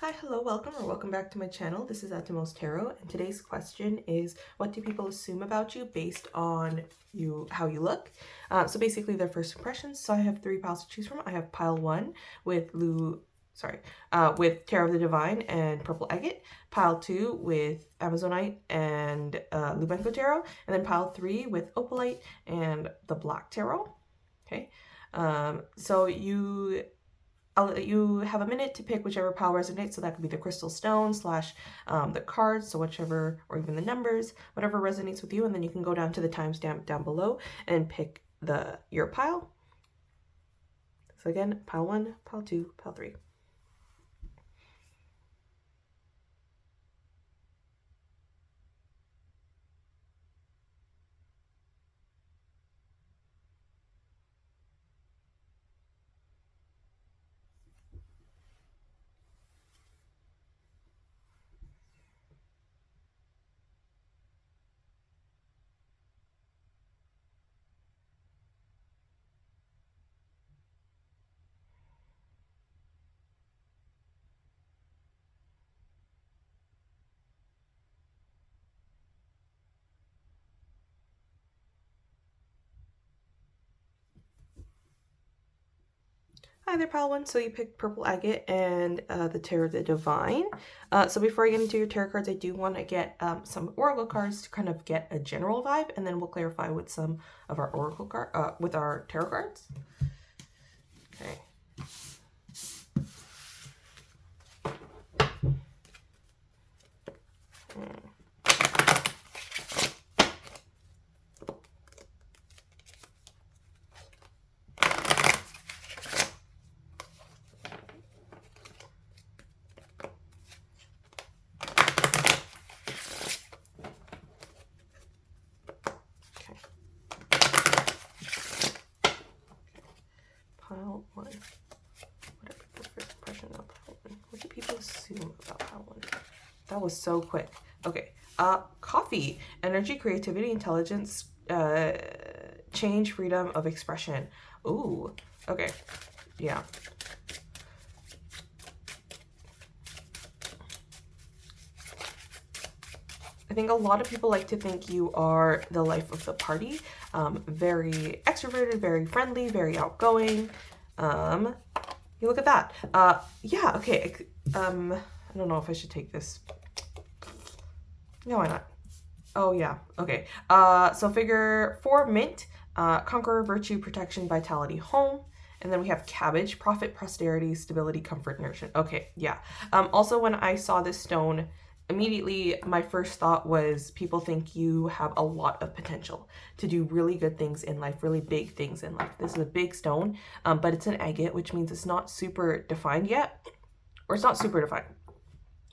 Hi, hello, welcome back to my channel. This is Atomos Tarot, and today's question is, what do people assume about you based on how you look? So basically their first impressions. So I have 3 piles to choose from. I have pile 1 with with Tarot of the Divine and Purple Agate, pile 2 with Amazonite and Lubenko Tarot, and then pile 3 with Opalite and the Black Tarot. Okay, so you have a minute to pick whichever pile resonates. So that could be the crystal stone slash the cards, so whichever, or even the numbers, whatever resonates with you. And then you can go down to the timestamp down below and pick your pile. So again, pile 1, pile 2, pile 3. Hi there, pile 1. So you picked Purple Agate and the Tarot of the Divine. So before I get into your tarot cards, I do want to get some oracle cards to kind of get a general vibe, and then we'll clarify with some of our oracle with our tarot cards. Okay. Pile 1. What are people's first impression of pile 1? What do people assume about pile 1? That was so quick. Okay. Coffee. Energy, creativity, intelligence, change, freedom of expression. Ooh. Okay. Yeah. I think a lot of people like to think you are the life of the party. Very extroverted, very friendly, very outgoing. You look at that. Yeah, okay. I don't know if I should take this. No, why not? Oh, yeah. Okay. So figure 4, mint, conqueror, virtue, protection, vitality, home. And then we have cabbage, profit, prosperity, stability, comfort, nourishment. Okay, yeah. Also, when I saw this stone, immediately my first thought was people think you have a lot of potential to do really good things in life, really big things in life. This is a big stone, but it's an agate, which means it's not super defined yet, or it's not super defined.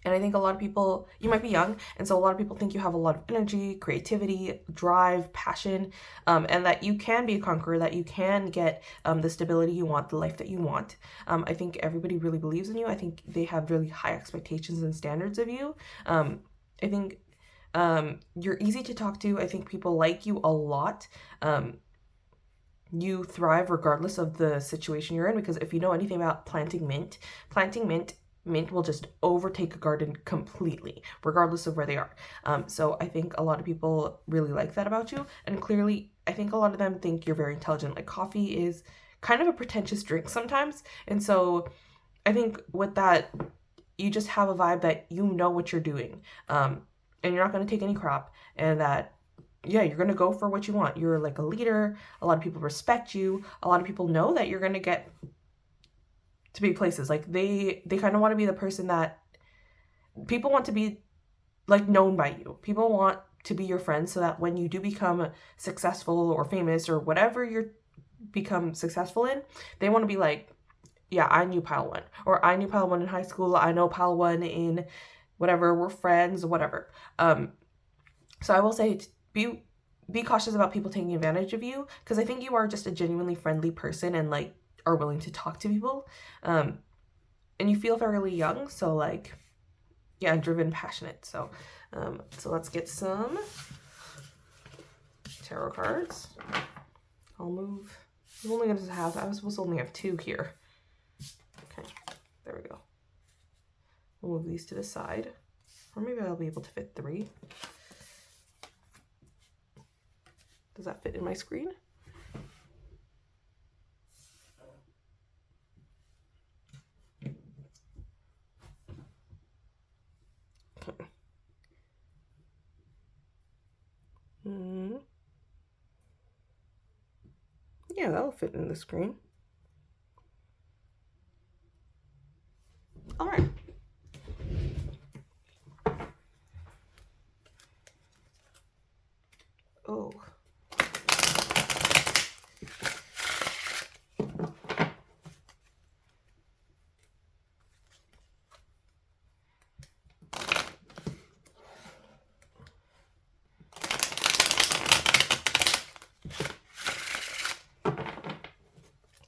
And I think a lot of people, you might be young, and so a lot of people think you have a lot of energy, creativity, drive, passion, and that you can be a conqueror, that you can get the stability you want, the life that you want. I think everybody really believes in you. I think they have really high expectations and standards of you. I think you're easy to talk to. I think people like you a lot. You thrive regardless of the situation you're in, because if you know anything about planting mint will just overtake a garden completely, regardless of where they are. So I think a lot of people really like that about you. And clearly, I think a lot of them think you're very intelligent. Like, coffee is kind of a pretentious drink sometimes. And so I think with that, you just have a vibe that you know what you're doing. And you're not going to take any crap. And that, yeah, you're going to go for what you want. You're like a leader. A lot of people respect you. A lot of people know that you're going to get to big places. Like, they kind of want to be the person that people want to be, like, known by you. People want to be your friends, so that when you do become successful or famous or whatever you become successful in, they want to be like, yeah, I knew pile 1, or I knew pile 1 in high school, I know pile 1 in whatever, we're friends, whatever. So I will say, be cautious about people taking advantage of you, because I think you are just a genuinely friendly person and, like, are willing to talk to people, and you feel fairly young, so, like, yeah, driven, passionate. So let's get some tarot cards. I'll move. I'm only gonna I was supposed to only have 2 here. Okay, there we go. move these to the side. Or maybe I'll be able to fit 3. Does that fit in my screen? Okay. Yeah, that'll fit in the screen. All right. Oh.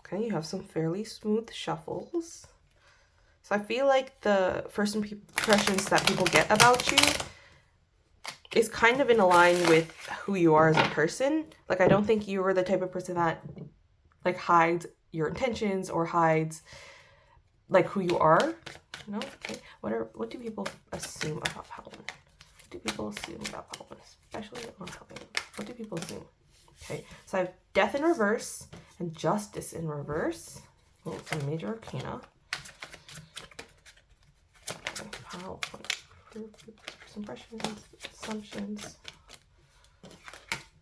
Okay, you have some fairly smooth shuffles. So I feel like the first impressions that people get about you is kind of in line with who you are as a person. Like, I don't think you are the type of person that like hides your intentions or hides like who you are. No? Okay. What do people assume about Halloween? What do people assume about Halloween? Especially on Halloween. What do people assume? Okay, so I have Death in reverse and Justice in reverse. Oh, some major arcana. PowerPoint. First impressions, assumptions.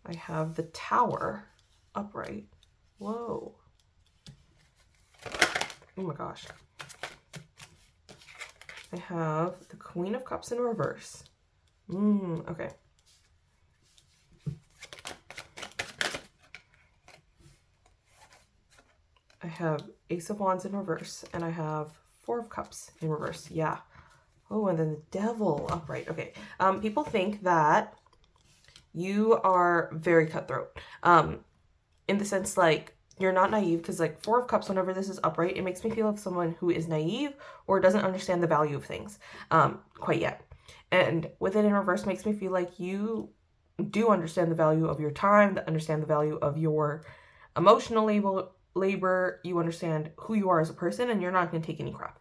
I have the Tower upright. Whoa. Oh my gosh. I have the Queen of Cups in reverse. Okay. I have Ace of Wands in reverse, and I have Four of Cups in reverse. Yeah. Oh, and then the Devil upright. Okay. People think that you are very cutthroat. In the sense, like, you're not naive, because, like, Four of Cups, whenever this is upright, it makes me feel like someone who is naive or doesn't understand the value of things quite yet. And with it in reverse makes me feel like you do understand the value of your time, understand the value of your emotional labor, you understand who you are as a person, and you're not going to take any crap.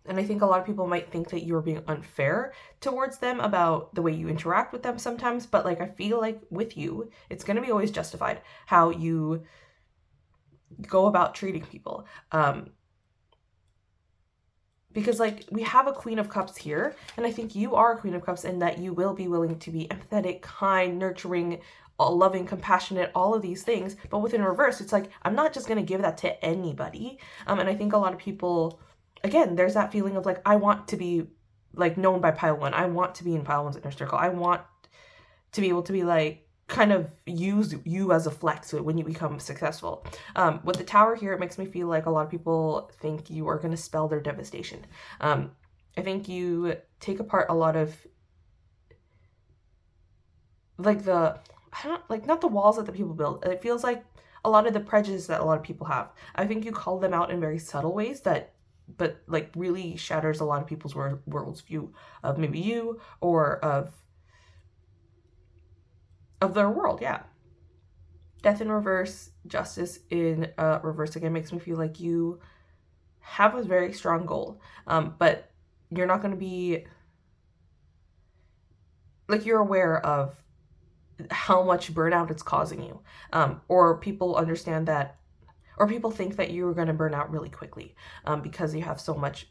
And I think a lot of people might think that you're being unfair towards them about the way you interact with them sometimes, but like I feel like with you, it's going to be always justified how you go about treating people. Because like we have a Queen of Cups here, and I think you are a Queen of Cups in that you will be willing to be empathetic, kind, nurturing, loving, compassionate, all of these things. But within reverse, it's like, I'm not just going to give that to anybody. And I think a lot of people, again, there's that feeling of like, I want to be like known by pile one. I want to be in pile one's inner circle. I want to be able to be like, kind of use you as a flex when you become successful. With the Tower here, it makes me feel like a lot of people think you are going to spell their devastation. I think you take apart a lot of like not the walls that the people build. It feels like a lot of the prejudice that a lot of people have. I think you call them out in very subtle ways but like really shatters a lot of people's world's view of maybe you or of their world. Yeah. Death in reverse, Justice in reverse again makes me feel like you have a very strong goal, but you're not going to be like, you're aware of how much burnout it's causing you, or people understand that, or people think that you're going to burn out really quickly because you have so much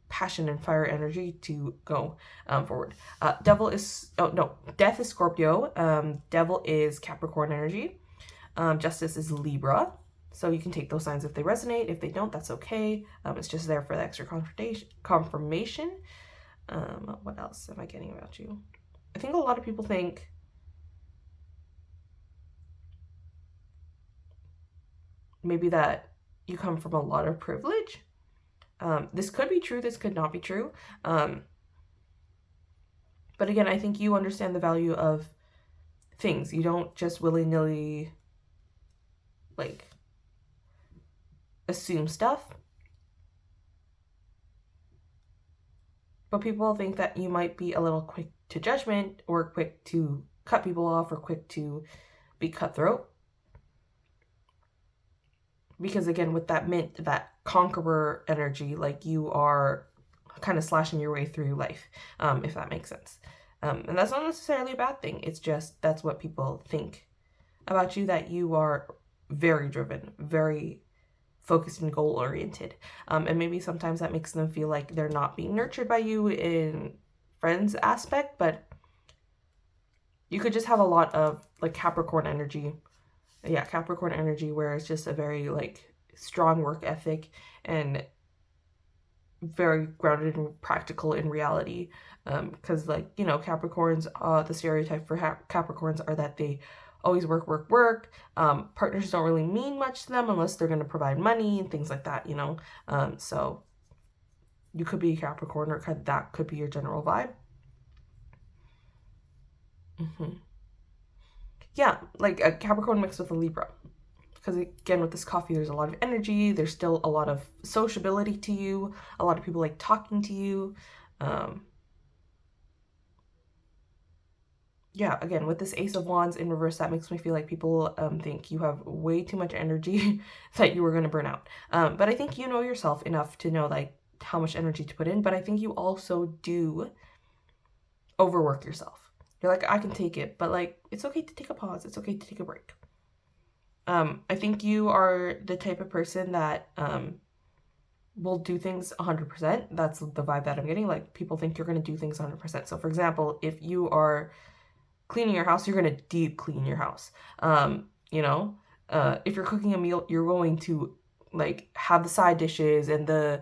passion and fire energy to go forward. Death is Scorpio, Devil is Capricorn energy, Justice is Libra. So you can take those signs if they resonate. If they don't, that's okay. It's just there for the extra confirmation. What else am I getting about you? I think a lot of people think maybe that you come from a lot of privilege. This could be true. This could not be true. But again, I think you understand the value of things. You don't just willy-nilly like assume stuff. But people think that you might be a little quick to judgment or quick to cut people off or quick to be cutthroat. Because again, with that mint, that conqueror energy, like you are kind of slashing your way through life, if that makes sense. And that's not necessarily a bad thing. It's just that's what people think about you, that you are very driven, very focused and goal oriented. And maybe sometimes that makes them feel like they're not being nurtured by you in friends aspect, but you could just have a lot of like Capricorn energy. Yeah, Capricorn energy, where it's just a very like strong work ethic and very grounded and practical in reality. Because like, you know, Capricorns, the stereotype for Capricorns are that they always work, work, work. Partners don't really mean much to them unless they're going to provide money and things like that, you know. So you could be a Capricorn, or that could be your general vibe. Yeah, like a Capricorn mixed with a Libra. Because again, with this coffee, there's a lot of energy. There's still a lot of sociability to you. A lot of people like talking to you. Yeah, again, with this Ace of Wands in reverse, that makes me feel like people think you have way too much energy that you were going to burn out. But I think you know yourself enough to know like how much energy to put in. But I think you also do overwork yourself. You're like, I can take it, but like, it's okay to take a pause. It's okay to take a break. I think you are the type of person that will do things 100%. That's the vibe that I'm getting. Like, people think you're going to do things 100%. So, for example, if you are cleaning your house, you're going to deep clean your house. You know, if you're cooking a meal, you're going to like have the side dishes and the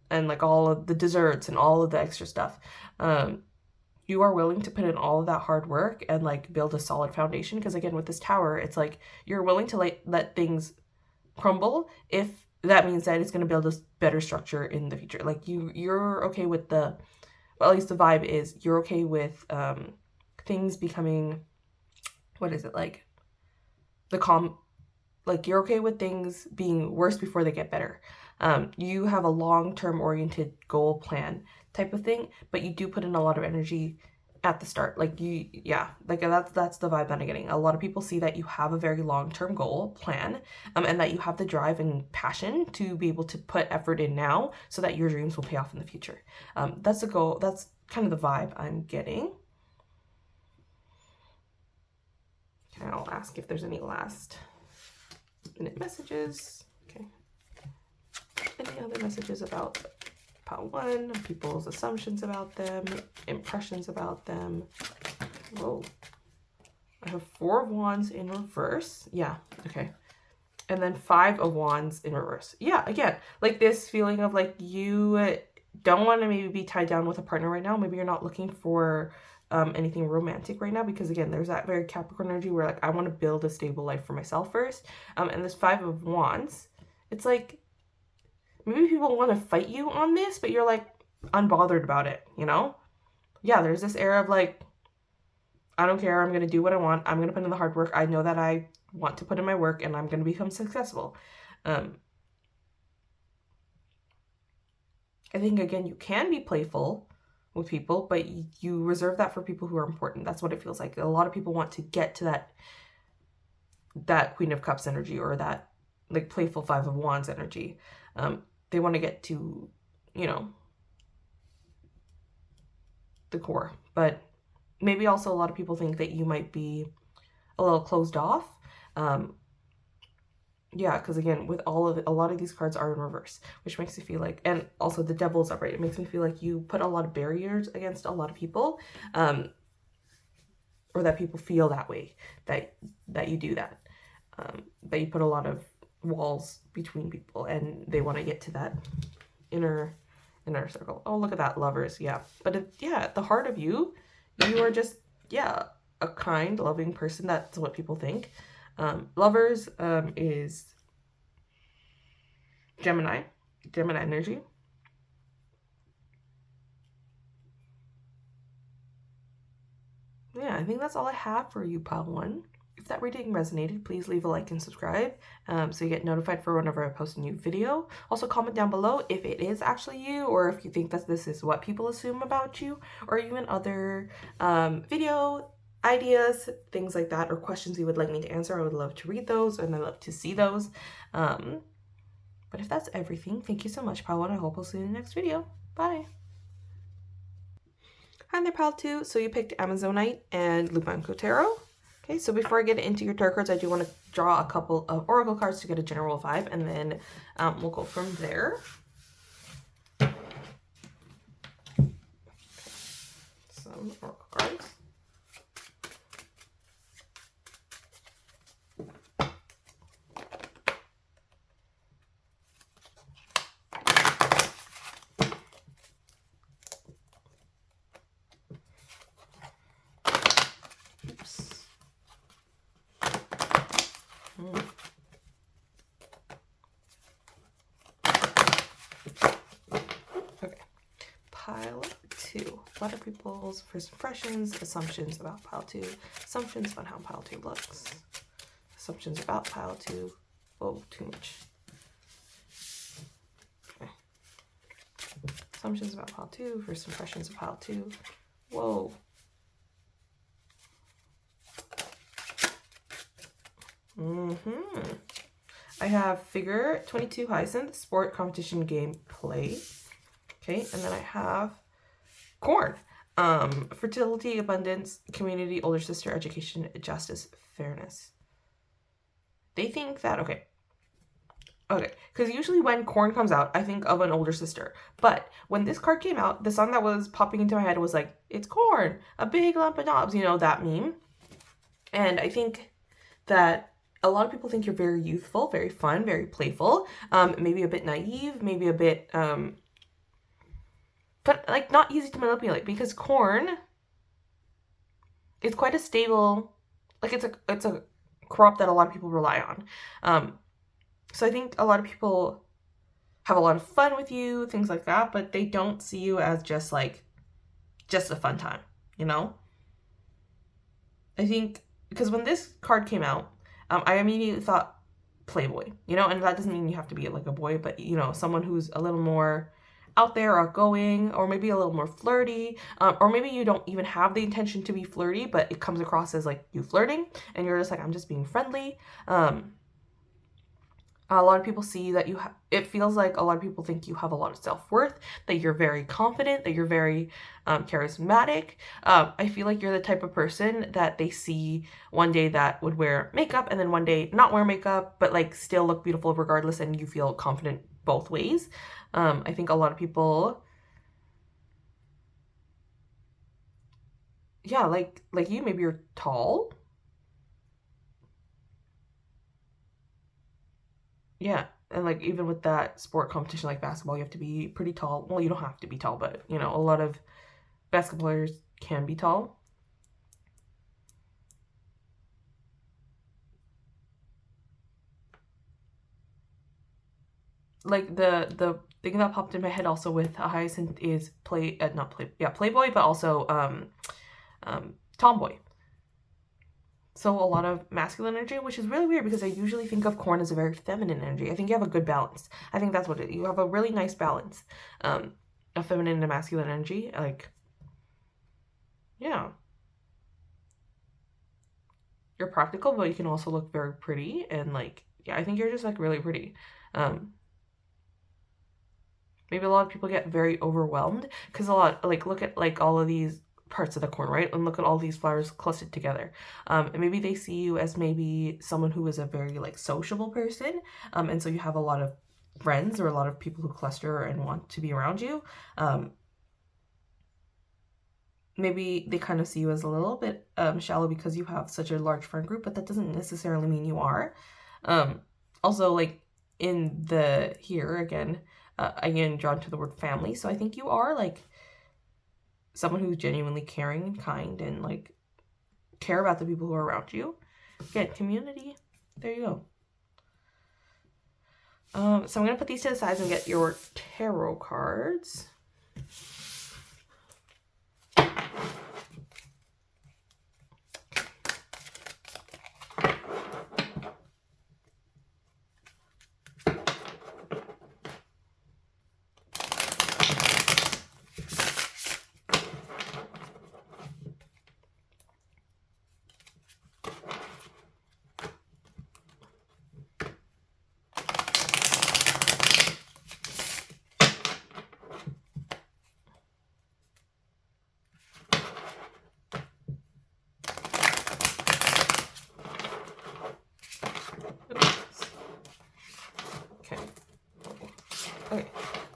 and like all of the desserts and all of the extra stuff. You are willing to put in all of that hard work and like build a solid foundation, because again, with this tower, it's like you're willing to let things crumble if that means that it's going to build a better structure in the future. Like you're okay with the, well, at least the vibe is you're okay with things becoming, what is it, like the calm, like you're okay with things being worse before they get better. You have a long-term oriented goal plan type of thing, but you do put in a lot of energy at the start. Like like that's the vibe that I'm getting. A lot of people see that you have a very long-term goal plan, and that you have the drive and passion to be able to put effort in now so that your dreams will pay off in the future. That's the goal. That's kind of the vibe I'm getting. Okay, I'll ask if there's any last minute messages. Okay. Any other messages about pile 1, people's assumptions about them, impressions about them? Whoa. I have 4 of Wands in reverse. Yeah, okay. And then 5 of Wands in reverse. Yeah, again, like this feeling of like you don't want to maybe be tied down with a partner right now. Maybe you're not looking for anything romantic right now, because again, there's that very Capricorn energy where like I want to build a stable life for myself first. And this 5 of Wands, it's like maybe people want to fight you on this, but you're like unbothered about it, you know? Yeah, there's this era of like, I don't care, I'm going to do what I want, I'm going to put in the hard work, I know that I want to put in my work, and I'm going to become successful. I think, again, you can be playful with people, but you reserve that for people who are important. That's what it feels like. A lot of people want to get to that Queen of Cups energy, or that like playful 5 of Wands energy. They want to get to, you know, the core. But maybe also a lot of people think that you might be a little closed off. Yeah, because again, with a lot of these cards are in reverse, which makes me feel like, and also the Devil's upright, it makes me feel like you put a lot of barriers against a lot of people, or that people feel that way, that you do that, that you put a lot of walls between people, and they want to get to that inner circle. Oh, look at that, Lovers. Yeah, but at the heart of you are just a kind, loving person. That's what people think. Lovers is Gemini energy. Yeah, I think that's all I have for you, pile 1. If that reading resonated, please leave a like and subscribe so you get notified for whenever I post a new video. Also, comment down below if it is actually you, or if you think that this is what people assume about you, or even other video ideas, things like that, or questions you would like me to answer. I would love to read those, and I love to see those. But But if that's everything, thank you so much, Pal 1. I hope I'll see you in the next video. Bye. Hi there, Pal 2. So you picked Amazonite and Lubanco Tarot. Okay, so before I get into your tarot cards, I do want to draw a couple of oracle cards to get a general vibe, and then we'll go from there. Some oracle cards. Oops. Okay. Pile 2. What are people's first impressions, assumptions about pile 2, assumptions about how pile 2 looks, assumptions about pile 2. Oh, too much. Okay. Assumptions about pile 2, first impressions of pile 2. Whoa. I have figure 22 hyacinth, sport, competition, game, play. Okay, and then I have corn. Fertility, abundance, community, older sister, education, justice, fairness. They think that, okay, because usually when corn comes out, I think of an older sister. But when this card came out, the song that was popping into my head was like, it's corn, a big lump of knobs, you know, that meme. And I think that a lot of people think you're very youthful, very fun, very playful, maybe a bit naive, maybe a bit, but like not easy to manipulate, because corn is quite a stable, like it's a crop that a lot of people rely on. So I think a lot of people have a lot of fun with you, things like that, but they don't see you as just a fun time, you know? I think because when this card came out, I immediately thought playboy, you know, and that doesn't mean you have to be like a boy, but you know, someone who's a little more out there, outgoing, or maybe a little more flirty, or maybe you don't even have the intention to be flirty, but it comes across as like you flirting, and you're just like, I'm just being friendly. A lot of people see that you have, it feels like a lot of people think you have a lot of self-worth, that you're very confident, that you're very charismatic. I feel like you're the type of person that they see one day that would wear makeup and then one day not wear makeup, but like still look beautiful regardless, and you feel confident both ways. I think a lot of people, yeah, like you, maybe you're tall. Yeah, and like even with that sport competition like basketball, you have to be pretty tall. Well, you don't have to be tall, but you know, a lot of basketball players can be tall. Like the thing that popped in my head also with a hyacinth is playboy, but also tomboy. So a lot of masculine energy, which is really weird because I usually think of corn as a very feminine energy. I think you have a good balance. I think that's what it is. You have a really nice balance of feminine and masculine energy. Like, yeah. You're practical, but you can also look very pretty. And like, yeah, I think you're just like really pretty. Maybe a lot of people get very overwhelmed because a lot, like, look at like all of these parts of the corn, right? And look at all these flowers clustered together. And maybe they see you as maybe someone who is a very like sociable person. And so you have a lot of friends or a lot of people who cluster and want to be around you. Maybe they kind of see you as a little bit shallow because you have such a large friend group, but that doesn't necessarily mean you are. Also, like in the here again, again drawn to the word family. So I think you are like someone who's genuinely caring and kind and like care about the people who are around you. Again, community. There you go. So I'm gonna put these to the sides and get your tarot cards. Okay,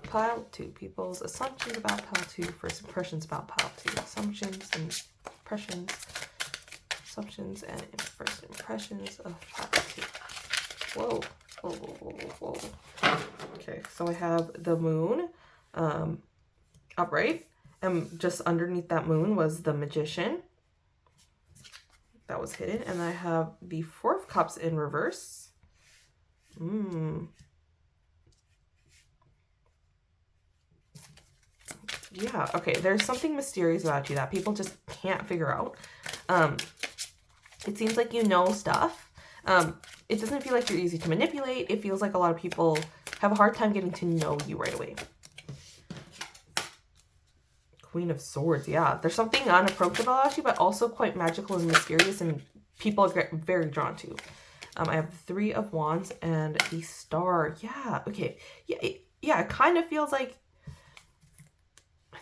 pile 2. People's assumptions about pile 2. First impressions about pile 2. Assumptions and impressions. Assumptions and first impressions of pile 2. Whoa. Whoa, whoa, whoa, whoa. Okay, so I have the moon upright. And just underneath that moon was the magician. That was hidden. And I have the 4 of Cups in reverse. Yeah, okay. There's something mysterious about you that people just can't figure out. It seems like you know stuff. It doesn't feel like you're easy to manipulate. It feels like a lot of people have a hard time getting to know you right away. Queen of Swords, yeah. There's something unapproachable about you, but also quite magical and mysterious, and people get very drawn to. I have the 3 of Wands and the Star. Yeah, okay. Yeah, it kind of feels like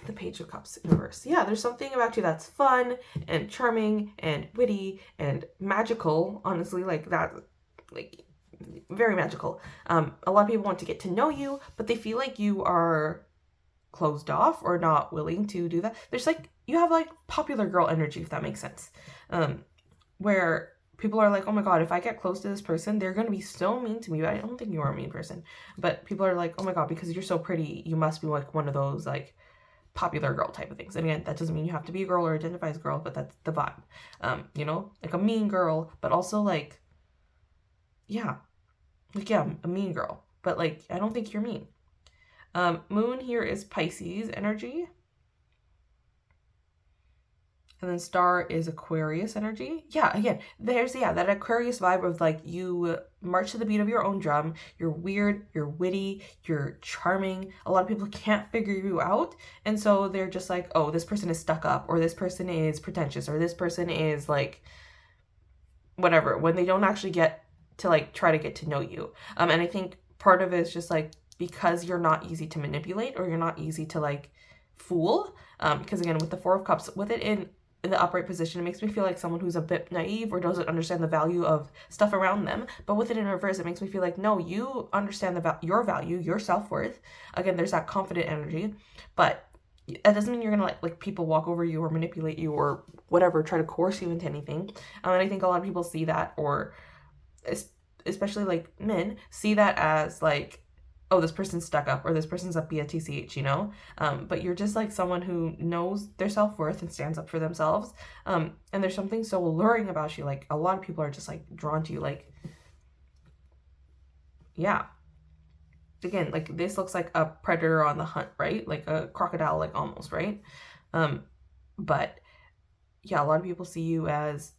the Page of Cups in reverse. Yeah, there's something about you that's fun and charming and witty and magical. Honestly, like that, like very magical. A lot of people want to get to know you, but they feel like you are closed off or not willing to do that. There's like, you have like popular girl energy, if that makes sense. Where people are like, oh my god, if I get close to this person, they're going to be so mean to me. But I don't think you are a mean person. But people are like, oh my god, because you're so pretty, you must be like one of those like popular girl type of things. And again, that doesn't mean you have to be a girl or identify as a girl, but that's the vibe. You know, like a mean girl, but also like, yeah, a mean girl. But like, I don't think you're mean. Moon here is Pisces energy. And then Star is Aquarius energy. Yeah, again, there's, that Aquarius vibe of like, you march to the beat of your own drum. You're weird, you're witty, you're charming. A lot of people can't figure you out. And so they're just like, oh, this person is stuck up, or this person is pretentious, or this person is like, whatever, when they don't actually get to like, try to get to know you. And I think part of it is just like, because you're not easy to manipulate, or you're not easy to like fool. Because again, with the 4 of Cups, with it in the upright position, it makes me feel like someone who's a bit naive or doesn't understand the value of stuff around them. But with it in reverse, it makes me feel like, no, you understand your value, your self-worth. Again, there's that confident energy, but that doesn't mean you're gonna like people walk over you or manipulate you or whatever, try to coerce you into anything. And I think a lot of people see that, or especially like men see that as like, oh, this person's stuck up, or this person's up BTCH, you know? But you're just like someone who knows their self-worth and stands up for themselves. And there's something so alluring about you. Like, a lot of people are just like drawn to you. Like, yeah. Again, like this looks like a predator on the hunt, right? Like a crocodile, like almost, right? But yeah, a lot of people see you as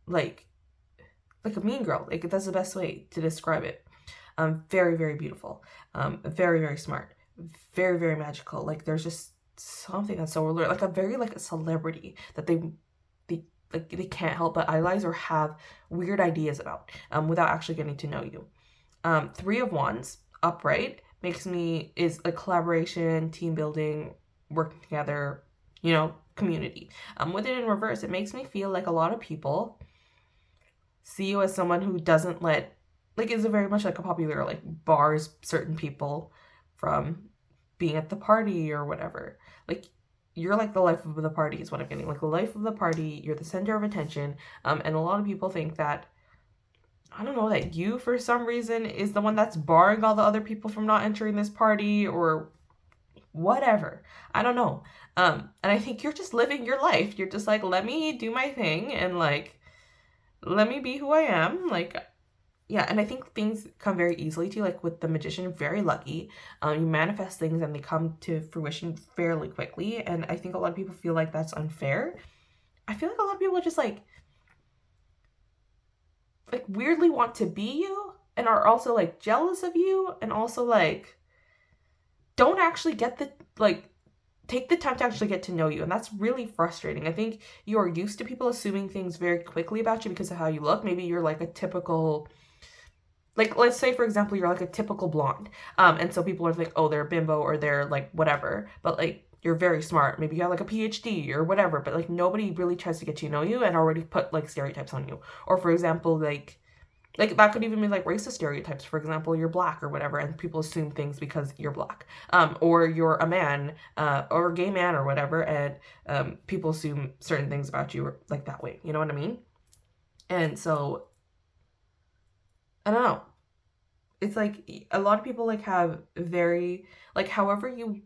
like a mean girl. Like, that's the best way to describe it. Very, very beautiful. Very, very smart. Very, very magical. Like, there's just something that's so alluring. Like a very like a celebrity that they can't help but idolize or have weird ideas about without actually getting to know you. 3 of Wands upright is a collaboration, team building, working together, you know, community. With it in reverse, it makes me feel like a lot of people see you as someone who doesn't is very much like a popular, like bars certain people from being at the party or whatever. Like, you're like the life of the party is what I'm getting. Like, the life of the party, you're the center of attention. And a lot of people think that, I don't know, that you, for some reason, is the one that's barring all the other people from not entering this party or whatever. I don't know. And I think you're just living your life. You're just like, let me do my thing and like, let me be who I am. Like, yeah, and I think things come very easily to you. Like with the Magician, very lucky. You manifest things and they come to fruition fairly quickly. And I think a lot of people feel like that's unfair. I feel like a lot of people just like weirdly want to be you and are also like jealous of you and also like don't actually get the take the time to actually get to know you, and that's really frustrating. I think you are used to people assuming things very quickly about you because of how you look. Maybe you're like a typical, like, let's say for example you're like a typical blonde, and so people are like, oh, they're a bimbo or they're like whatever, but like you're very smart. Maybe you have like a PhD or whatever, but like nobody really tries to get to know you and already put like stereotypes on you. Or for example, like Like that could even be like racist stereotypes. For example, you're black or whatever, and people assume things because you're black, or you're a man, or a gay man or whatever, and people assume certain things about you like that way. You know what I mean? And so I don't know. It's like a lot of people like have very like however you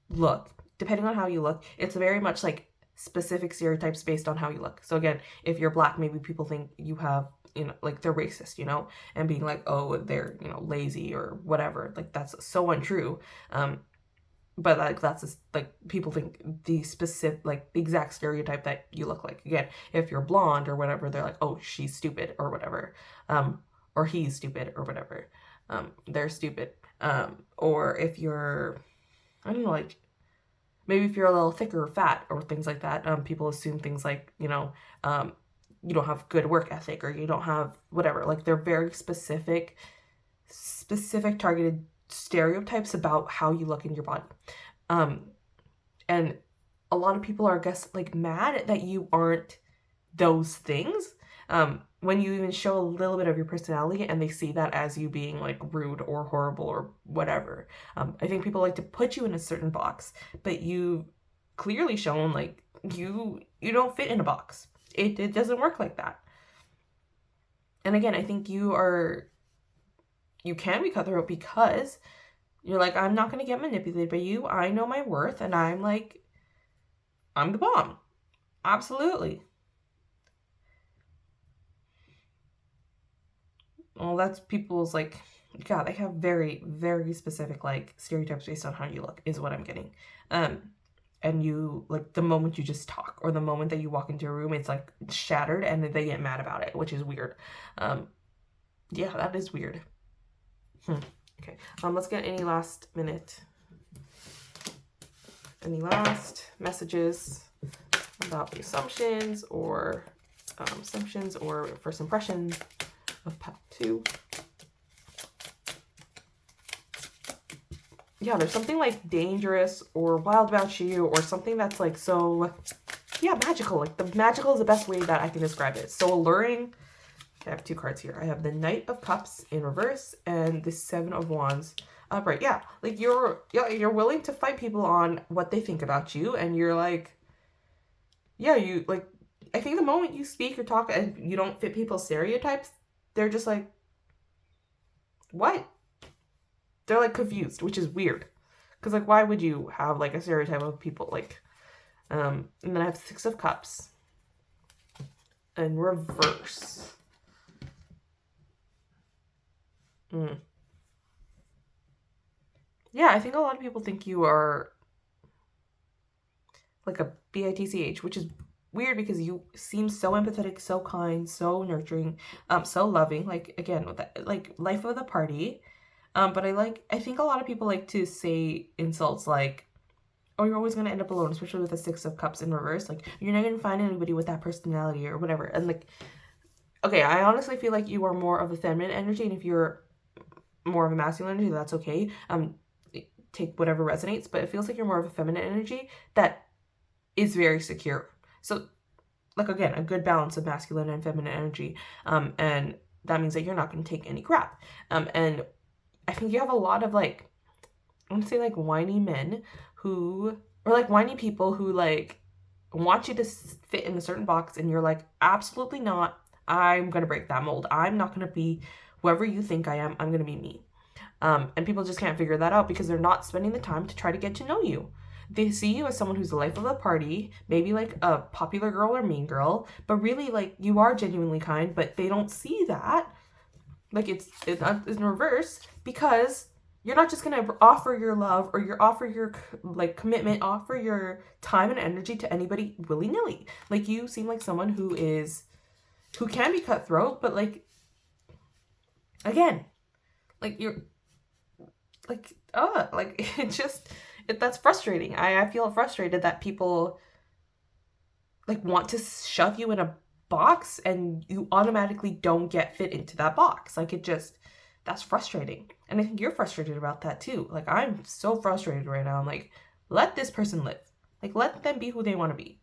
look, depending on how you look, it's very much like specific stereotypes based on how you look. So again, if you're black, maybe people think you have, you know, like they're racist, you know, and being like, oh, they're, you know, lazy or whatever. Like that's so untrue. But like that's just, like people think the specific like the exact stereotype that you look like. Again, if you're blonde or whatever, they're like, oh, she's stupid or whatever, or he's stupid or whatever, they're stupid. Or if you're, I don't know, like maybe if you're a little thicker or fat or things like that, people assume things like, you know, you don't have good work ethic or you don't have whatever. Like they're very specific targeted stereotypes about how you look in your body. And a lot of people are, I guess, like mad that you aren't those things. When you even show a little bit of your personality and they see that as you being like rude or horrible or whatever. I think people like to put you in a certain box, but you clearly shown like you don't fit in a box. It doesn't work like that. And again, I think you can be cutthroat because you're like, I'm not going to get manipulated by you. I know my worth and I'm the bomb. Absolutely. Well, that's people's like, God, they have very, very specific like stereotypes based on how you look is what I'm getting. And you like the moment you just talk or the moment that you walk into a room, it's like shattered and they get mad about it, which is weird. Yeah, that is weird. Okay. Let's get any last messages about the assumptions or first impressions of path 2. Yeah, there's something like dangerous or wild about you or something that's like so, yeah, magical. Like the magical is the best way that I can describe it. So alluring. I have 2 cards here. I have the Knight of Cups in reverse and the 7 of Wands upright. Yeah, like you're willing to fight people on what they think about you, and you're like, yeah, you like. I think the moment you speak or talk and you don't fit people's stereotypes, they're just like, what? They're like confused, which is weird, because like why would you have like a stereotype of people like? And then I have 6 of Cups in reverse. Yeah, I think a lot of people think you are like a bitch, which is weird because you seem so empathetic, so kind, so nurturing, so loving. Like again, with that, like life of the party. But I think a lot of people like to say insults like, "Oh, you're always gonna end up alone," especially with the 6 of Cups in reverse. Like you're not gonna find anybody with that personality or whatever. And like, okay, I honestly feel like you are more of a feminine energy, and if you're more of a masculine energy, that's okay. Take whatever resonates, but it feels like you're more of a feminine energy that is very secure. So like again, a good balance of masculine and feminine energy. And that means that you're not going to take any crap. And I think you have a lot of like, I want to say like whiny men or like whiny people who like want you to fit in a certain box, and you're like, absolutely not. I'm going to break that mold. I'm not going to be whoever you think I am. I'm going to be me. And people just can't figure that out because they're not spending the time to try to get to know you. They see you as someone who's the life of the party, maybe like a popular girl or mean girl, but really like you are genuinely kind, but they don't see that. Like it's in reverse because you're not just going to offer your love or offer your like commitment, offer your time and energy to anybody willy-nilly. Like you seem like someone who can be cutthroat, but like, again, like you're like, that's frustrating. I feel frustrated that people like want to shove you in a box and you automatically don't get fit into that box. Like that's frustrating. And I think you're frustrated about that too. Like I'm so frustrated right now. I'm like, let this person live. Like let them be who they want to be.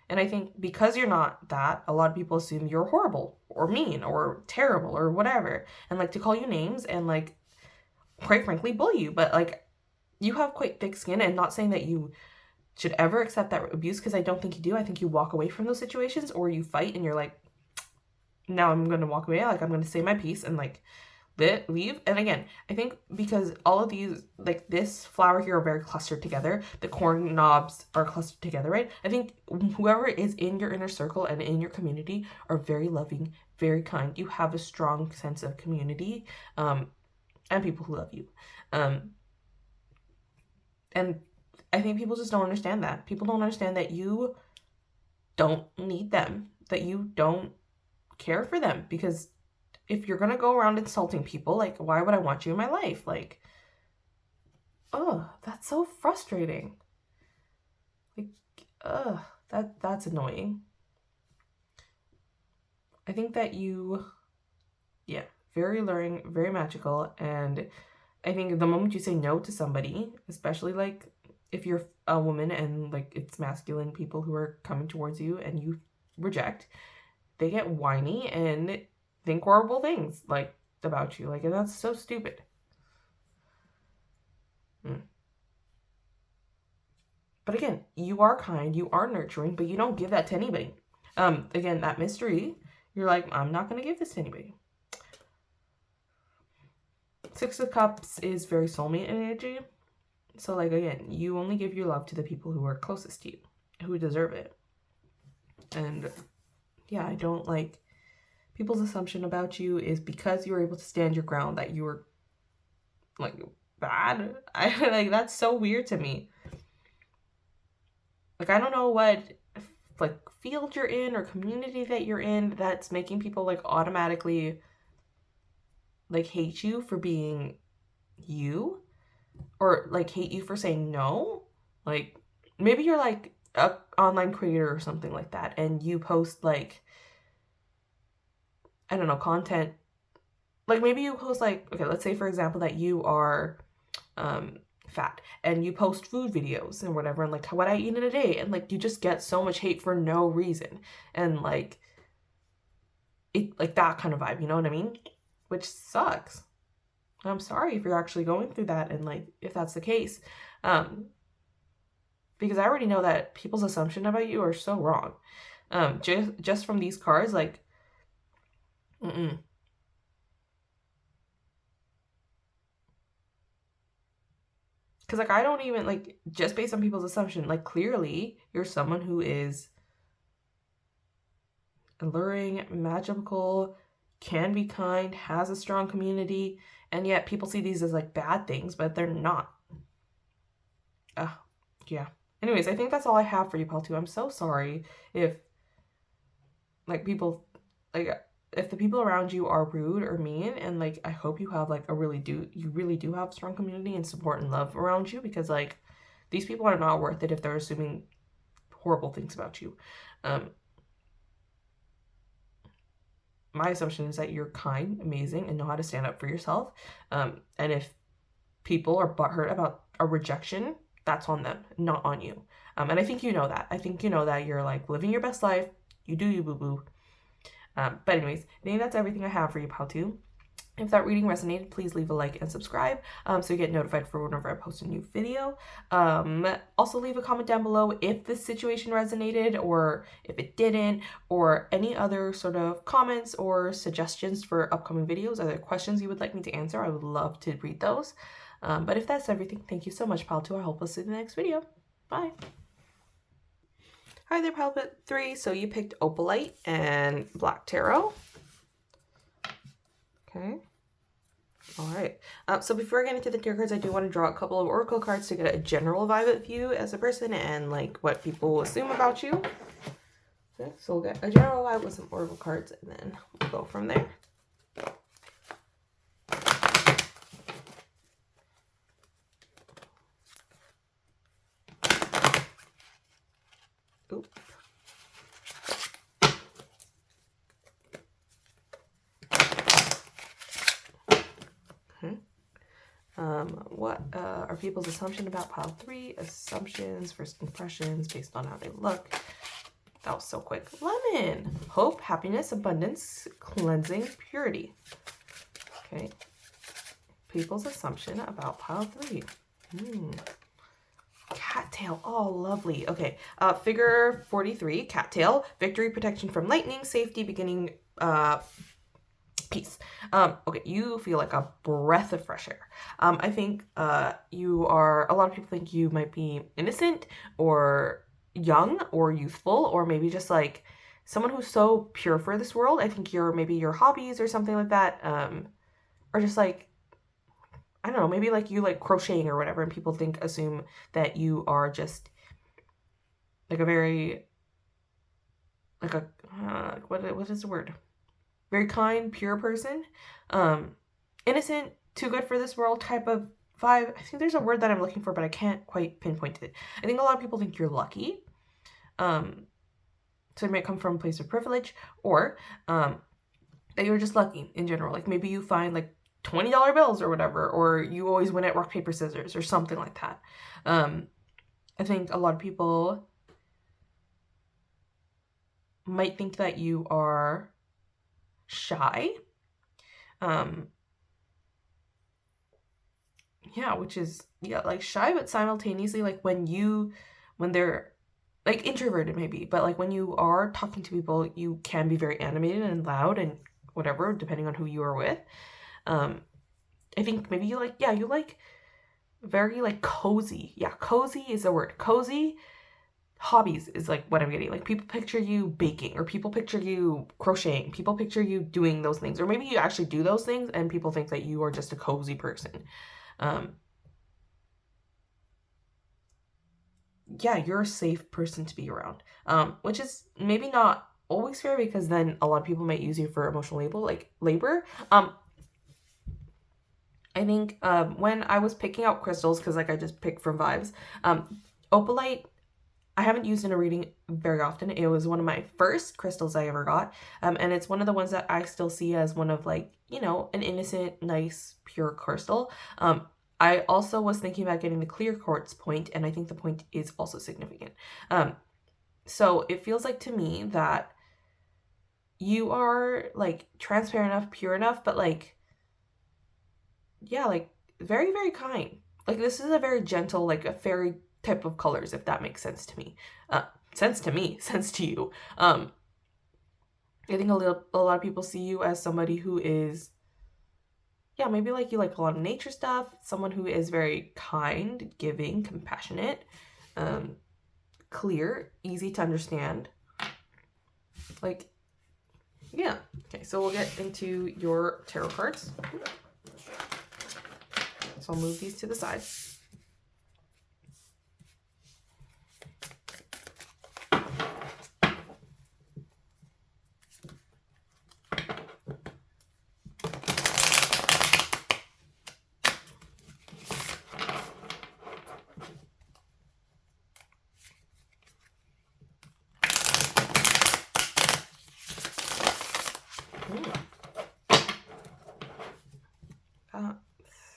And I think because you're not that, a lot of people assume you're horrible or mean or terrible or whatever, and like to call you names and like, quite frankly, bully you. But like, you have quite thick skin, and not saying that you should ever accept that abuse, because I don't think you do. I think you walk away from those situations, or you fight and you're like, now I'm going to walk away. Like, I'm going to say my piece and like leave. And again, I think because all of these, like this flower here, are very clustered together. The corn knobs are clustered together, right? I think whoever is in your inner circle and in your community are very loving, very kind. You have a strong sense of community, and people who love you. And I think people just don't understand that. People don't understand that you don't need them, that you don't care for them, because if you're gonna go around insulting people, like, why would I want you in my life? Like, oh, that's so frustrating. Like, that's annoying. I think that you, yeah, very alluring, very magical, and I think the moment you say no to somebody, especially like if you're a woman and like it's masculine people who are coming towards you and you reject, they get whiny and think horrible things like about you. Like, and that's so stupid. But again, you are kind, you are nurturing, but you don't give that to anybody. Again, that mystery, you're like, I'm not going to give this to anybody. Six of Cups is very soulmate energy. So like, again, you only give your love to the people who are closest to you, who deserve it. And yeah, I don't like people's assumption about you is because you were able to stand your ground that you were like bad. I like, that's so weird to me. Like, I don't know what like field you're in or community that you're in that's making people like automatically like hate you for being you, or like hate you for saying no. Like, maybe you're like a online creator or something like that, and you post like, I don't know, content. Like, maybe you post like, okay, let's say for example that you are fat and you post food videos and whatever, and like what I eat in a day, and like you just get so much hate for no reason, and like it, like that kind of vibe, you know what I mean? Which sucks. I'm sorry if you're actually going through that, and like if that's the case, because I already know that people's assumption about you are so wrong. Just from these cards, like, because like I don't even like, just based on people's assumption, like clearly you're someone who is alluring, magical, can be kind, has a strong community, and yet people see these as like bad things, but they're not. Yeah. Anyways, I think that's all I have for you, Paul, too. I'm so sorry if like people, like if the people around you are rude or mean, and like I hope you have like you really do have strong community and support and love around you, because like these people are not worth it if they're assuming horrible things about you. My assumption is that you're kind, amazing, and know how to stand up for yourself. And if people are butthurt about a rejection, that's on them, not on you. And I think you know that. I think you know that you're like living your best life. You do you, boo-boo. But anyways, I think that's everything I have for you, Pal2. If that reading resonated, please leave a like and subscribe so you get notified for whenever I post a new video. Also leave a comment down below if this situation resonated or if it didn't, or any other sort of comments or suggestions for upcoming videos, other questions you would like me to answer. I would love to read those. But if that's everything, thank you so much, Pal2. I hope we'll see you in the next video. Bye. Hi there, Pal3. So you picked Opalite and Black Tarot. Okay. All right. So before I get into the tarot cards, I do want to draw a couple of oracle cards to get a general vibe of you as a person and like what people assume about you. Okay, so we'll get a general vibe with some oracle cards, and then we'll go from there. Oop. What are people's assumptions about pile 3? Assumptions, first impressions based on how they look. That was so quick. Lemon. Hope, happiness, abundance, cleansing, purity. Okay. People's assumption about pile 3. Cattail. Oh, lovely. Okay. Figure 43. Cattail. Victory, protection from lightning, safety, beginning, peace. Okay, you feel like a breath of fresh air. I think you are, a lot of people think you might be innocent or young or youthful, or maybe just like someone who's so pure for this world. I think maybe your hobbies or something like that, or just like, I don't know, maybe like you like crocheting or whatever, and people assume that you are just like a very, like a, what is the word? Very kind, pure person. Innocent, too good for this world type of vibe. I think there's a word that I'm looking for, but I can't quite pinpoint it. I think a lot of people think you're lucky. So it might come from a place of privilege, or that you're just lucky in general. Like maybe you find like $20 bills or whatever, or you always win at rock, paper, scissors or something like that. I think a lot of people might think that you are shy. Yeah, which is, yeah, like shy, but simultaneously like when they're like introverted maybe, but like when you are talking to people, you can be very animated and loud and whatever, depending on who you are with. I think maybe you like very like cozy. Yeah, cozy is a word. Cozy hobbies is like what I'm getting. Like people picture you baking, or people picture you crocheting, people picture you doing those things, or maybe you actually do those things and people think that you are just a cozy person. Yeah, you're a safe person to be around, which is maybe not always fair, because then a lot of people might use you for emotional labor. I think when I was picking out crystals, because like I just picked from vibes, opalite I haven't used in a reading very often. It was one of my first crystals I ever got, and it's one of the ones that I still see as one of like, you know, an innocent, nice, pure crystal. I also was thinking about getting the clear quartz point, and I think the point is also significant. So it feels like to me that you are like transparent enough, pure enough, but like, yeah, like very, very kind. Like this is a very gentle, like a fairy type of colors, if that makes sense to me. Sense to me, sense to you. I think a lot of people see you as somebody who is, yeah, maybe like you like a lot of nature stuff, someone who is very kind, giving, compassionate, clear, easy to understand. Like, yeah. Okay, so we'll get into your tarot cards. So I'll move these to the side.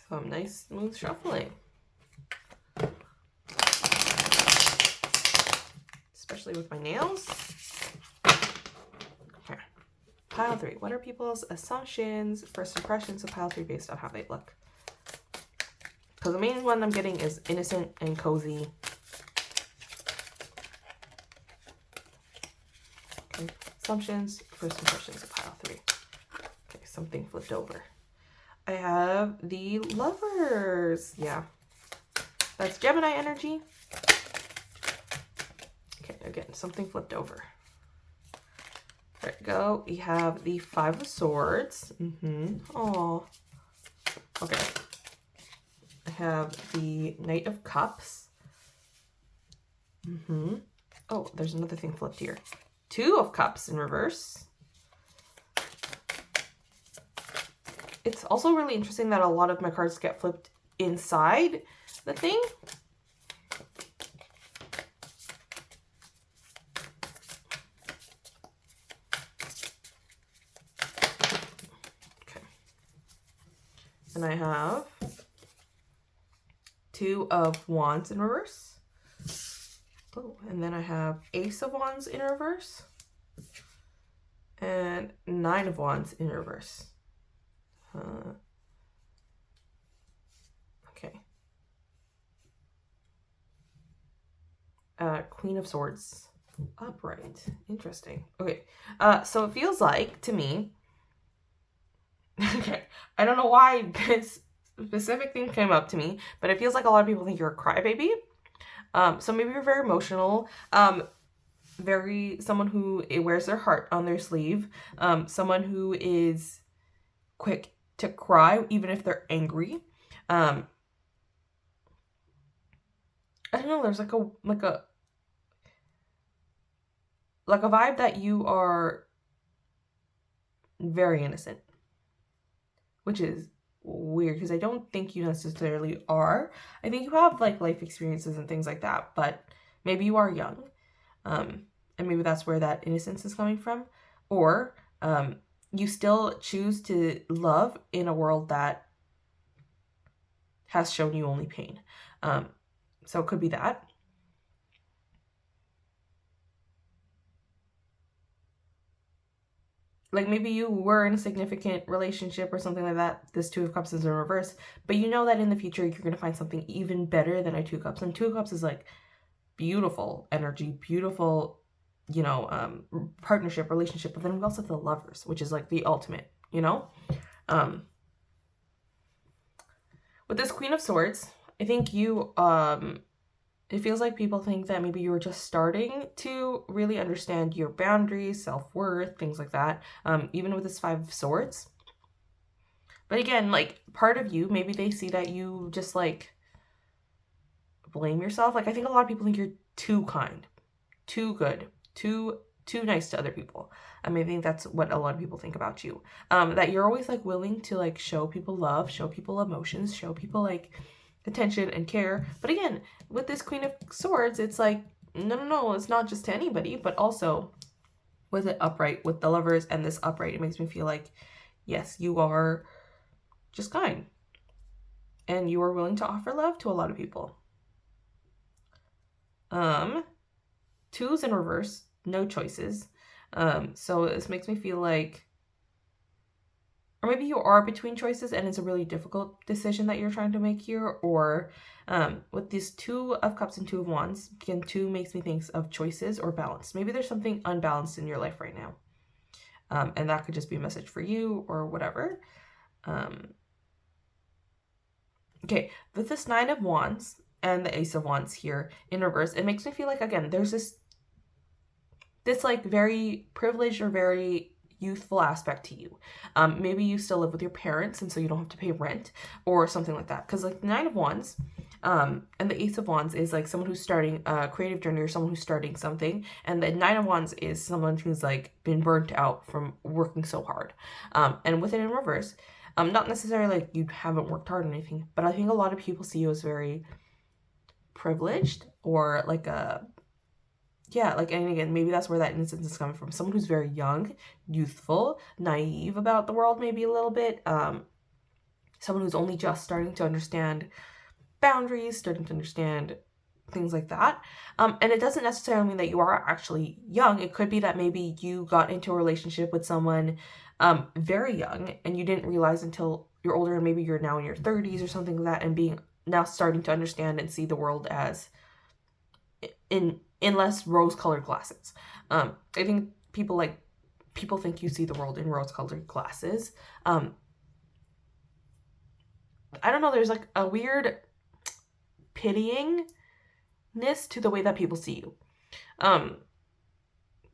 Some nice smooth shuffling. Especially with my nails. Okay. Pile 3. What are people's assumptions, first impressions of pile 3 based on how they look? Because the main one I'm getting is innocent and cozy. Okay. Assumptions, first impressions of pile 3. Okay, something flipped over. I have the Lovers. Yeah. That's Gemini energy. Okay, again, something flipped over. There we go. We have the Five of Swords. Oh. Okay. I have the Knight of Cups. Oh, there's another thing flipped here. Two of Cups in reverse. It's also really interesting that a lot of my cards get flipped inside the thing. Okay. And I have Two of Wands in reverse. Oh, and then I have Ace of Wands in reverse and Nine of Wands in reverse. Okay. Queen of Swords upright. Interesting. Okay. So it feels like to me. Okay. I don't know why this specific thing came up to me, but it feels like a lot of people think you're a crybaby. So maybe you're very emotional. Very someone who wears their heart on their sleeve. Someone who is quick to cry even if they're angry. I don't know. There's like a vibe that you are very innocent, which is weird because I don't think you necessarily are. I think you have like life experiences and things like that, but maybe you are young. And maybe that's where that innocence is coming from. Or you still choose to love in a world that has shown you only pain. So it could be that. Like maybe you were in a significant relationship or something like that. This Two of Cups is in reverse. But you know that in the future you're going to find something even better than a Two of Cups. And Two of Cups is like beautiful energy, beautiful, partnership, relationship. But then we also have the Lovers, which is like the ultimate, With this Queen of Swords, I think you, it feels like people think that maybe you were just starting to really understand your boundaries, self-worth, things like that, even with this Five of Swords. But again, like, part of you, maybe they see that you just, like, blame yourself. Like, I think a lot of people think you're too kind, too good, too nice to other people. I mean, I think that's what a lot of people think about you. That you're always, like, willing to, like, show people love, show people emotions, show people, like, attention and care. But again, with this Queen of Swords, it's like, no, it's not just to anybody, but also with it upright, with the Lovers and this upright, it makes me feel like, yes, you are just kind. And you are willing to offer love to a lot of people. Twos in reverse, no choices. So this makes me feel like, or maybe you are between choices and it's a really difficult decision that you're trying to make here. Or with these Two of Cups and Two of Wands, again, two makes me think of choices or balance. Maybe there's something unbalanced in your life right now. And that could just be a message for you or whatever. Okay, with this Nine of Wands and the Ace of Wands here in reverse, it makes me feel like, again, there's this like very privileged or very youthful aspect to you. Maybe you still live with your parents and so you don't have to pay rent or something like that. Because like the Nine of Wands and the Ace of Wands is like someone who's starting a creative journey or someone who's starting something. And the Nine of Wands is someone who's like been burnt out from working so hard. And with it in reverse, not necessarily like you haven't worked hard or anything, but I think a lot of people see you as very privileged or like and again, maybe that's where that innocence is coming from. Someone who's very young, youthful, naive about the world, maybe a little bit. Someone who's only just starting to understand boundaries, starting to understand things like that. And it doesn't necessarily mean that you are actually young. It could be that maybe you got into a relationship with someone very young and you didn't realize until you're older, and maybe you're now in your 30s or something like that, and being now starting to understand and see the world as in less rose-colored glasses. I think people think you see the world in rose-colored glasses. I don't know, there's like a weird pityingness to the way that people see you.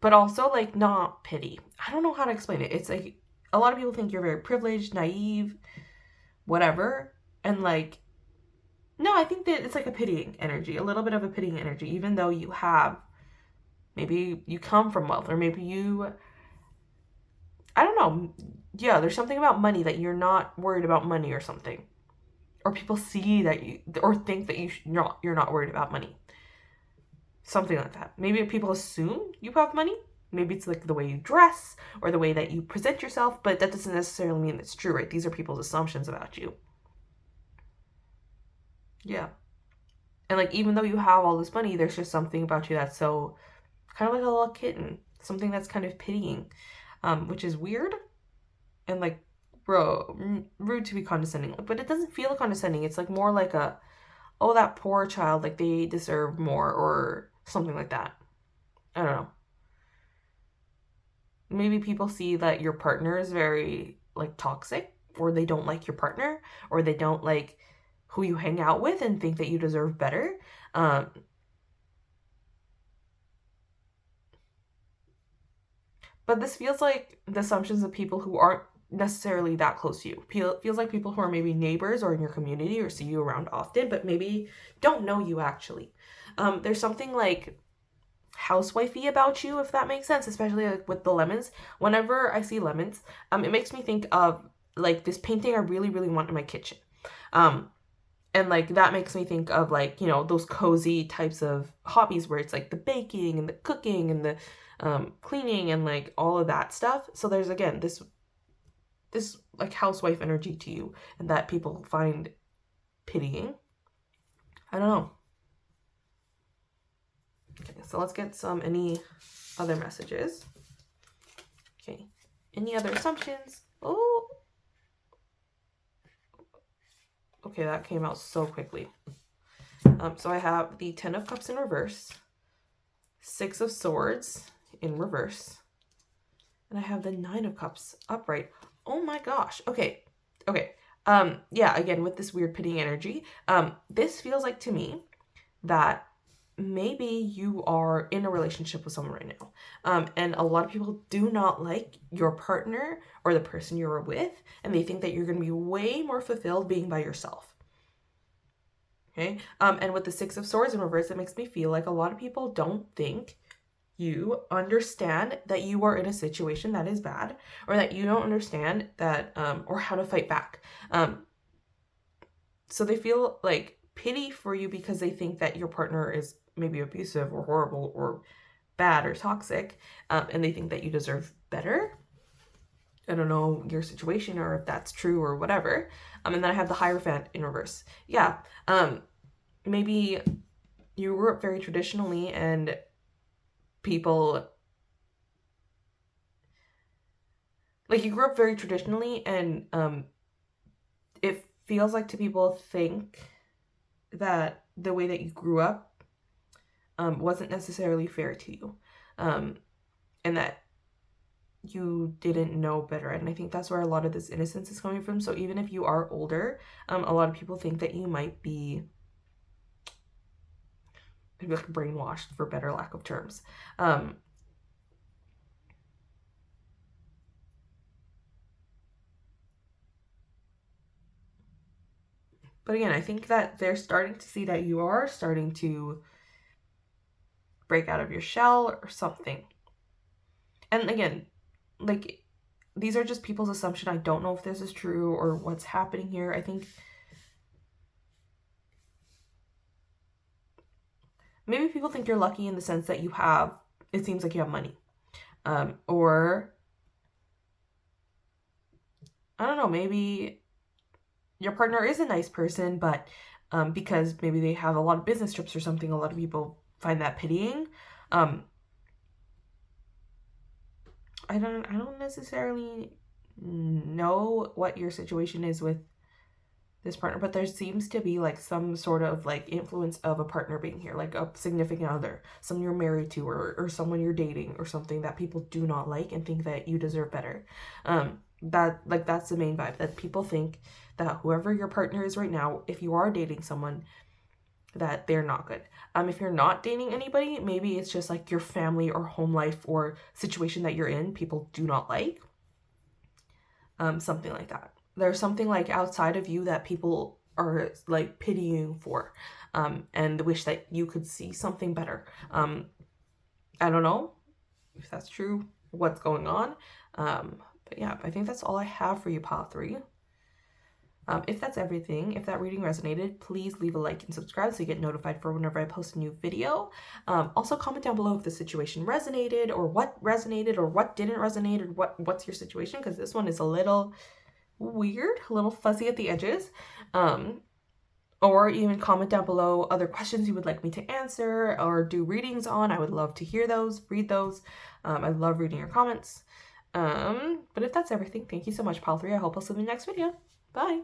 But also like not pity. I don't know how to explain it. It's like a lot of people think you're very privileged, naive, whatever, and like, no, I think that it's like a pitying energy, a little bit of a pitying energy, even though you have, maybe you come from wealth, or maybe you, I don't know. Yeah, there's something about money that you're not worried about money or something. Or people see that you, or think that you're not worried about money. Something like that. Maybe people assume you have money. Maybe it's like the way you dress or the way that you present yourself, but that doesn't necessarily mean it's true, right? These are people's assumptions about you. Yeah. And like, even though you have all this money, there's just something about you that's so kind of like a little kitten, something that's kind of pitying, which is weird and like, bro, rude to be condescending. But it doesn't feel condescending. It's like more like a, oh, that poor child, like they deserve more or something like that. I don't know. Maybe people see that your partner is very like toxic, or they don't like your partner, or they don't like who you hang out with and think that you deserve better. Um, but this feels like the assumptions of people who aren't necessarily that close to you. Feels like people who are maybe neighbors or in your community or see you around often, but maybe don't know you actually. There's something like housewifey about you, if that makes sense, especially like with the lemons. Whenever I see lemons, it makes me think of like this painting I really, really want in my kitchen. Um, and like that makes me think of like, you know, those cozy types of hobbies where it's like the baking and the cooking and the cleaning and like all of that stuff. So there's again this like housewife energy to you, and that people find pitying. I don't know. Okay, so let's get any other messages. Okay, any other assumptions? Oh, okay, that came out so quickly. So I have the 10 of Cups in reverse, 6 of Swords in reverse, and I have the 9 of Cups upright. Oh my gosh. Okay. Yeah, again, with this weird pitying energy, this feels like to me that maybe you are in a relationship with someone right now. And a lot of people do not like your partner or the person you're with, and they think that you're going to be way more fulfilled being by yourself. Okay. And with the 6 of Swords in reverse, it makes me feel like a lot of people don't think you understand that you are in a situation that is bad, or that you don't understand that, or how to fight back. So they feel like pity for you because they think that your partner is maybe abusive or horrible or bad or toxic, and they think that you deserve better. I don't know your situation or if that's true or whatever. And then I have the Hierophant in reverse. Yeah. Maybe you grew up very traditionally, and people like you grew up very traditionally, and it feels like to people think that the way that you grew up wasn't necessarily fair to you, and that you didn't know better. And I think that's where a lot of this innocence is coming from. So even if you are older, a lot of people think that you might be maybe like brainwashed, for better lack of terms. But again, I think that they're starting to see that you are starting to break out of your shell or something. And again, like, these are just people's assumption. I don't know if this is true or what's happening here. I think maybe people think you're lucky in the sense that it seems like you have money. Or, I don't know, maybe your partner is a nice person, but because maybe they have a lot of business trips or something, a lot of people find that pitying. I don't necessarily know what your situation is with this partner, but there seems to be like some sort of like influence of a partner being here, like a significant other, someone you're married to, or someone you're dating or something that people do not like and think that you deserve better. That's the main vibe, that people think that whoever your partner is right now, if you are dating someone, that they're not good. If you're not dating anybody, maybe it's just like your family or home life or situation that you're in, people do not like. Something like that. There's something like outside of you that people are like pitying for, and wish that you could see something better. I don't know if that's true, what's going on. But yeah, I think that's all I have for you, Pile 3. If that's everything, if that reading resonated, please leave a like and subscribe so you get notified for whenever I post a new video. Also comment down below if the situation resonated, or what didn't resonate, or what's your situation, because this one is a little weird, a little fuzzy at the edges. or even comment down below other questions you would like me to answer or do readings on. I would love to hear those, read those. I love reading your comments. But if that's everything, thank you so much, Pal 3. I hope I'll see you in the next video. Bye!